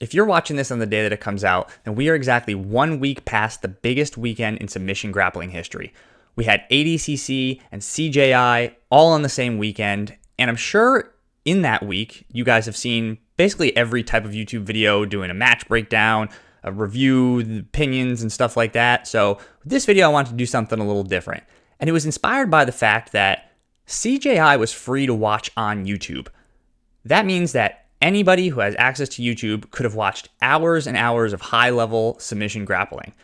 If you're watching this on the day that it comes out, then we are exactly 1 week past the biggest weekend in submission grappling history. We had ADCC and CJI all on the same weekend, and I'm sure in that week, you guys have seen basically every type of YouTube video doing a match breakdown, a review, opinions, and stuff like that. So with this video, I wanted to do something a little different. And it was inspired by the fact that CJI was free to watch on YouTube. That means that anybody who has access to YouTube could have watched hours and hours of high-level submission grappling.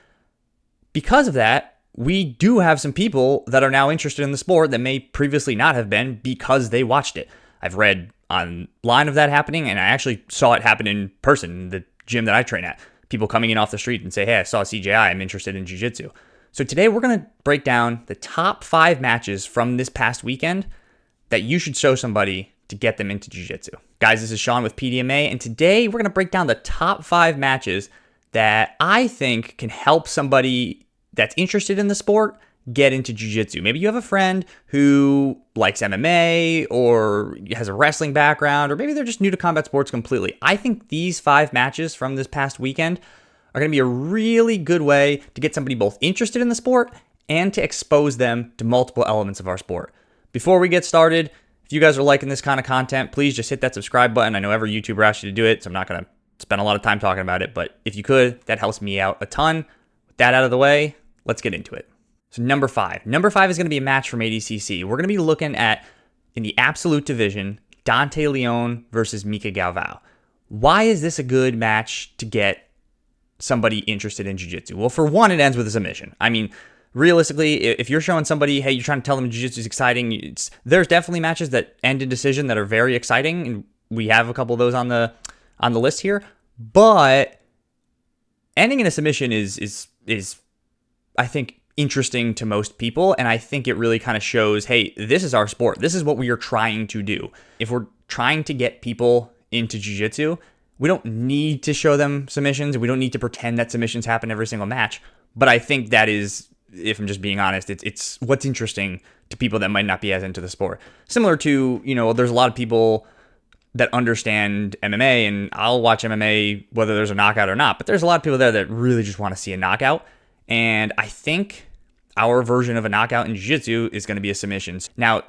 Because of that, we do have some people that are now interested in the sport that may previously not have been because they watched it. I've read online of that happening, and I actually saw it happen in person in the gym that I train at. People coming in off the street and say, hey, I saw CJI, I'm interested in jiu-jitsu. So today we're going to break down the top 5 matches from this past weekend that you should show somebody to get them into jiu-jitsu. Guys, this is Sean with PDMA, and today we're going to break down the top 5 matches that I think can help somebody that's interested in the sport get into jiu-jitsu. Maybe you have a friend who likes MMA or has a wrestling background, or maybe they're just new to combat sports completely. I think these 5 matches from this past weekend are going to be a really good way to get somebody both interested in the sport and to expose them to multiple elements of our sport. Before we get started, if you guys are liking this kind of content, please just hit that subscribe button. I know every YouTuber asks you to do it, so I'm not going to spend a lot of time talking about it, but if you could, that helps me out a ton. With that out of the way, let's get into it. So number 5. Number 5 is going to be a match from ADCC. We're going to be looking at, in the absolute division, Dante Leon versus Mika Galvao. Why is this a good match to get somebody interested in jiu-jitsu? Well, for one, it ends with a submission. I mean, realistically, if you're showing somebody, hey, you're trying to tell them jiu-jitsu is exciting, there's definitely matches that end in decision that are very exciting, and we have a couple of those on the list here. But ending in a submission is I think interesting to most people, and I think it really kind of shows, hey, this is our sport. This is what we are trying to do. If we're trying to get people into jiu-jitsu, we don't need to show them submissions. We don't need to pretend that submissions happen every single match. But I think that is, if I'm just being honest, it's what's interesting to people that might not be as into the sport. Similar to, there's a lot of people that understand MMA, and I'll watch MMA whether there's a knockout or not, but there's a lot of people there that really just want to see a knockout. And I think our version of a knockout in jiu-jitsu is going to be a submissions. Now,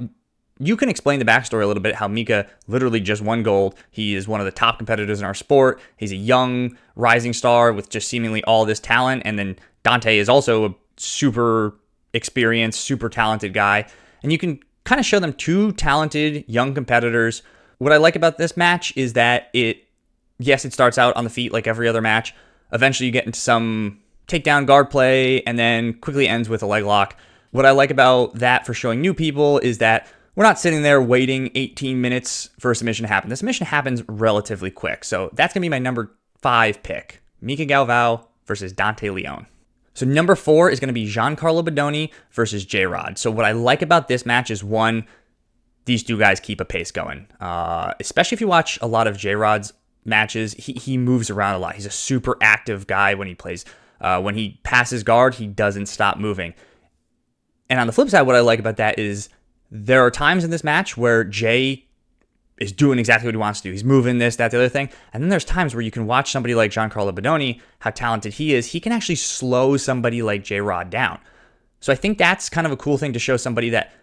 you can explain the backstory a little bit, how Mika literally just won gold. He is one of the top competitors in our sport. He's a young rising star with just seemingly all this talent. And then Dante is also a super experienced, super talented guy. And you can kind of show them 2 talented young competitors. What I like about this match is that it starts out on the feet like every other match. Eventually you get into some takedown guard play and then quickly ends with a leg lock. What I like about that for showing new people is that we're not sitting there waiting 18 minutes for a submission to happen. The submission happens relatively quick. So that's going to be my number 5 pick. Mika Galvao versus Dante Leon. So number 4 is going to be Giancarlo Bodoni versus J-Rod. So what I like about this match is, one, these 2 guys keep a pace going. Especially if you watch a lot of J-Rod's matches, he moves around a lot. He's a super active guy when he plays. When he passes guard, he doesn't stop moving. And on the flip side, what I like about that is there are times in this match where Jay is doing exactly what he wants to do. He's moving this, that, the other thing. And then there's times where you can watch somebody like Giancarlo Bodoni, how talented he is. He can actually slow somebody like J-Rod down. So I think that's kind of a cool thing to show somebody that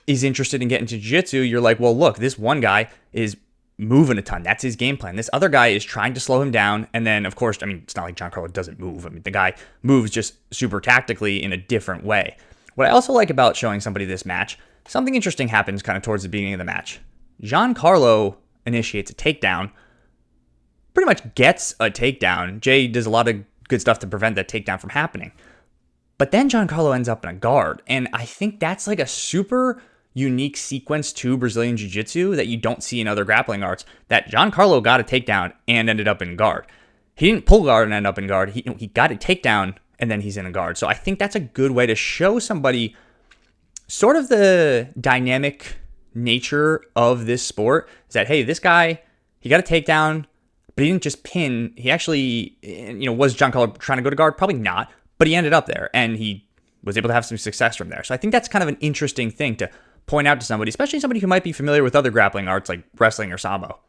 is interested in getting to jiu-jitsu. You're like, well, look, this one guy is moving a ton. That's his game plan. This other guy is trying to slow him down. And then, of course, it's not like Giancarlo doesn't move. The guy moves just super tactically in a different way. What I also like about showing somebody this match, something interesting happens kind of towards the beginning of the match. Giancarlo initiates a takedown, pretty much gets a takedown. Jay does a lot of good stuff to prevent that takedown from happening. But then Giancarlo ends up in a guard. And I think that's like a super unique sequence to Brazilian Jiu-Jitsu that you don't see in other grappling arts, that Giancarlo got a takedown and ended up in guard. He didn't pull guard and end up in guard. He got a takedown and then he's in a guard. So I think that's a good way to show somebody sort of the dynamic nature of this sport, is that, hey, this guy, he got a takedown, but he didn't just pin. He actually, was Giancarlo trying to go to guard? Probably not, but he ended up there and he was able to have some success from there. So I think that's kind of an interesting thing to point out to somebody, especially somebody who might be familiar with other grappling arts like wrestling or sambo.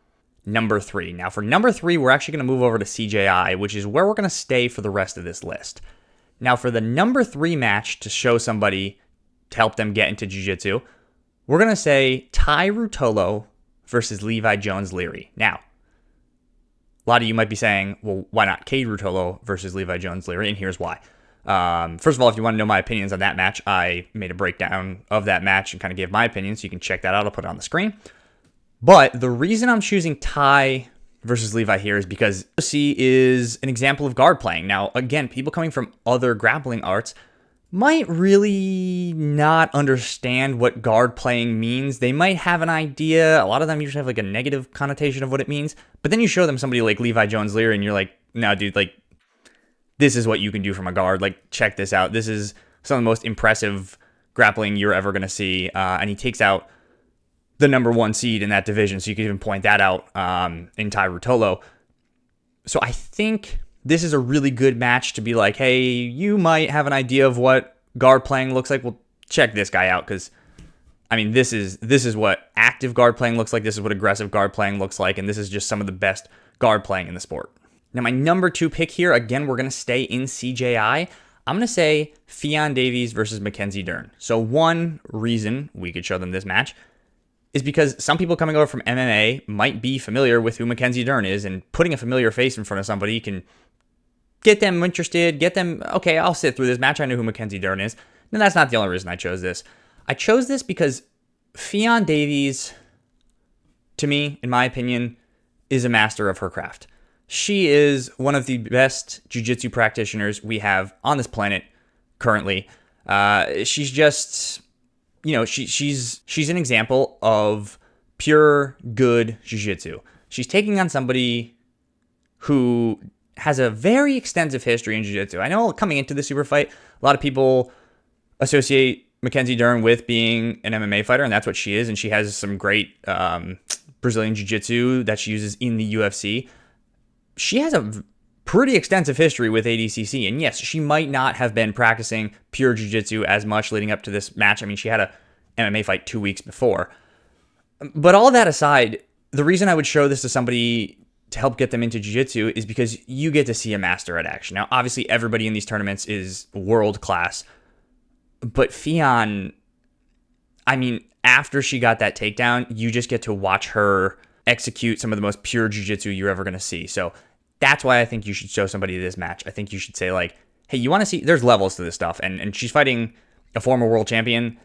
number 3. Now for number 3, we're actually going to move over to CJI, which is where we're going to stay for the rest of this list. Now for the number 3 match to show somebody to help them get into jiu-jitsu, we're going to say Tai Ruotolo versus Levi Jones-Leary. Now, a lot of you might be saying, well, why not Cade Ruotolo versus Levi Jones-Leary? And here's why. First of all, if you want to know my opinions on that match, I made a breakdown of that match and kind of gave my opinion, so you can check that out. I'll put it on the screen. But the reason I'm choosing Tai versus Levi here is because C is an example of guard playing. Now, again, people coming from other grappling arts might really not understand what guard playing means. They might have an idea. A lot of them usually have like a negative connotation of what it means. But then you show them somebody like Levi Jones-Leary and you're like, no, dude, like, this is what you can do from a guard. Like, check this out. This is some of the most impressive grappling you're ever going to see. And he takes out the number 1 seed in that division. So you can even point that out in Tai Ruotolo. So I think this is a really good match to be like, hey, you might have an idea of what guard playing looks like. Well, check this guy out, because I mean, this is what active guard playing looks like. This is what aggressive guard playing looks like, and this is just some of the best guard playing in the sport. Now, my number 2 pick here, again, we're going to stay in CJI. I'm going to say Ffion Davies versus Mackenzie Dern. So one reason we could show them this match is because some people coming over from MMA might be familiar with who Mackenzie Dern is, and putting a familiar face in front of somebody can get them interested, get them, okay, I'll sit through this match. I know who Mackenzie Dern is. And that's not the only reason I chose this. I chose this because Ffion Davies, to me, in my opinion, is a master of her craft. She is one of the best jiu-jitsu practitioners we have on this planet currently. She's just, you know, she's an example of pure good jiu-jitsu. She's taking on somebody who has a very extensive history in jiu-jitsu. I know coming into the super fight, a lot of people associate Mackenzie Dern with being an MMA fighter, and that's what she is. And she has some great Brazilian jiu-jitsu that she uses in the UFC. She has a pretty extensive history with ADCC. And yes, she might not have been practicing pure jiu-jitsu as much leading up to this match. I mean, she had a MMA fight 2 weeks before. But all that aside, the reason I would show this to somebody to help get them into jiu-jitsu is because you get to see a master at action. Now, obviously, everybody in these tournaments is world class. But Ffion, I mean, after she got that takedown, you just get to watch her execute some of the most pure jiu-jitsu you're ever going to see. So that's why I think you should show somebody this match. I think you should say, like, hey, you want to see, there's levels to this stuff. And she's fighting a former world champion,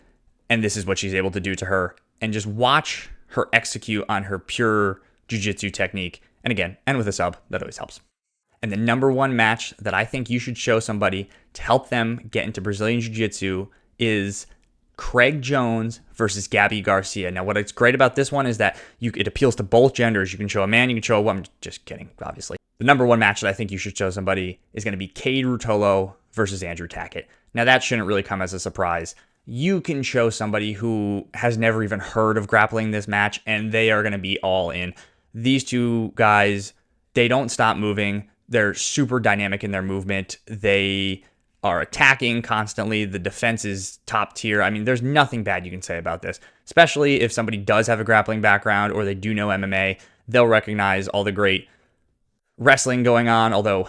and this is what she's able to do to her. And just watch her execute on her pure jiu-jitsu technique. And again, and with a sub, that always helps. And the number 1 match that I think you should show somebody to help them get into Brazilian Jiu-Jitsu is Craig Jones versus Gabby Garcia. Now, what's great about this one is that it appeals to both genders. You can show a man, you can show a woman. Just kidding, obviously. The number 1 match that I think you should show somebody is going to be Cade Ruotolo versus Andrew Tackett. Now, that shouldn't really come as a surprise. You can show somebody who has never even heard of grappling this match, and they are going to be all in. These two guys, they don't stop moving. They're super dynamic in their movement. They are attacking constantly. The defense is top tier. I mean, there's nothing bad you can say about this, especially if somebody does have a grappling background or they do know MMA. They'll recognize all the great wrestling going on, although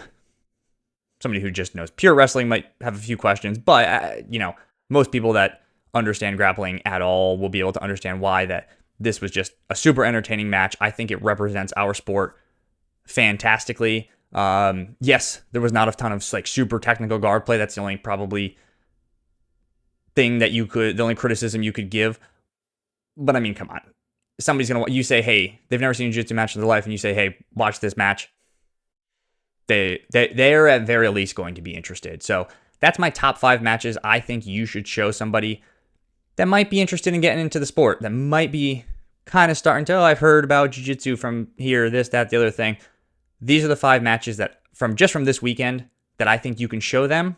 somebody who just knows pure wrestling might have a few questions. But, you know, most people that understand grappling at all will be able to understand why that this was just a super entertaining match. I think it represents our sport fantastically. Yes, there was not a ton of like super technical guard play. That's the only probably thing that the only criticism you could give. But I mean, come on. Somebody's going to, you say, hey, they've never seen a jiu-jitsu match in their life, and you say, hey, watch this match. They're at very least going to be interested. So that's my top 5 matches I think you should show somebody that might be interested in getting into the sport, that might be kind of starting to, I've heard about jiu-jitsu from here, this, that, the other thing. These are the 5 matches that from this weekend that I think you can show them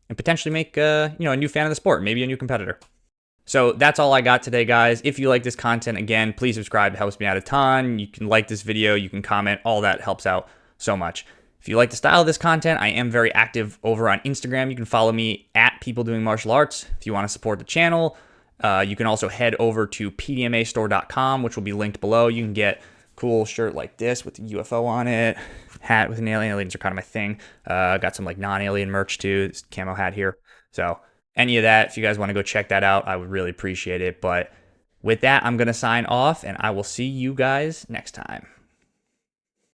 and potentially make a new fan of the sport, maybe a new competitor. So that's all I got today, guys. If you like this content, again, please subscribe. It helps me out a ton. You can like this video, you can comment, all that helps out so much. If you like the style of this content, I am very active over on Instagram. You can follow me at People Doing Martial Arts. If you want to support the channel, you can also head over to pdmastore.com, which will be linked below. You can get cool shirt like this with the UFO on it, hat with an alien. Aliens are kind of my thing. Got some like non-alien merch too. This camo hat here. So any of that, if you guys want to go check that out, I would really appreciate it. But with that, I'm going to sign off and I will see you guys next time.